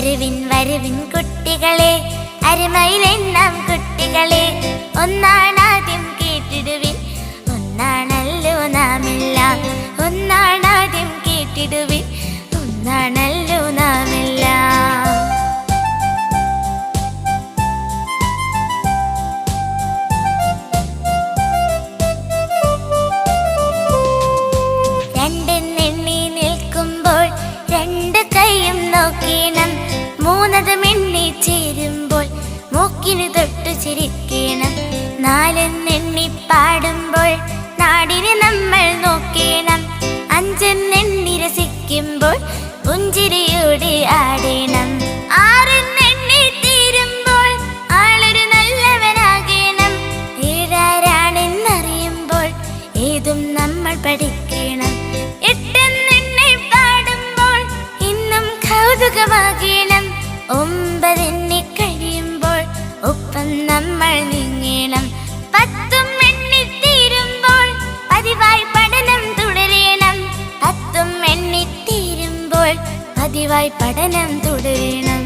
വരുവിൻ വരുവിൻ കുട്ടികളെ, അരുമയിലെണ്ണാം കുട്ടികളെ, ഒന്നാണാദ്യം കേട്ടിടുവിൻ, ഒന്നാണല്ലോ നാമെല്ലാം. ഒന്നാണാദ്യം കേട്ടിടുവിൻ, ഒന്നാണല്ലോ നാമെല്ലാം. രണ്ടെന്നെണ്ണി നിൽക്കുമ്പോൾ രണ്ട് കൈയും നോക്കണം, മൂന്നതും എണ്ണി ചേരുമ്പോൾ മൂക്കിന് തൊട്ടു ചിരിക്കണം. നാലെന്നെണ്ണി പാടുമ്പോൾ നാടിനെ നമ്മൾ നോക്കണം, അഞ്ചെന്നെണ്ണി രസിക്കുമ്പോൾ പുഞ്ചിരിയോടെ ആടണം. ആറെന്നെണ്ണി തീരുമ്പോൾ ആളൊരു നല്ലവനാകണം, ഏഴാരാണെന്നറിയുമ്പോൾ ഏതും നമ്മൾ പഠിക്കണം. എട്ടെന്നെണ്ണി പാടുമ്പോൾ ഇന്നും കൗതുകമാകണം, ഒമ്പതെണ്ണി കഴിയുമ്പോൾ ഒപ്പം നമ്മൾ നീങ്ങണം. പത്തും എണ്ണി തീരുമ്പോൾ പതിവായി പഠനം തുടരണം, പത്തും എണ്ണി തീരുമ്പോൾ പതിവായി പഠനം തുടരണം.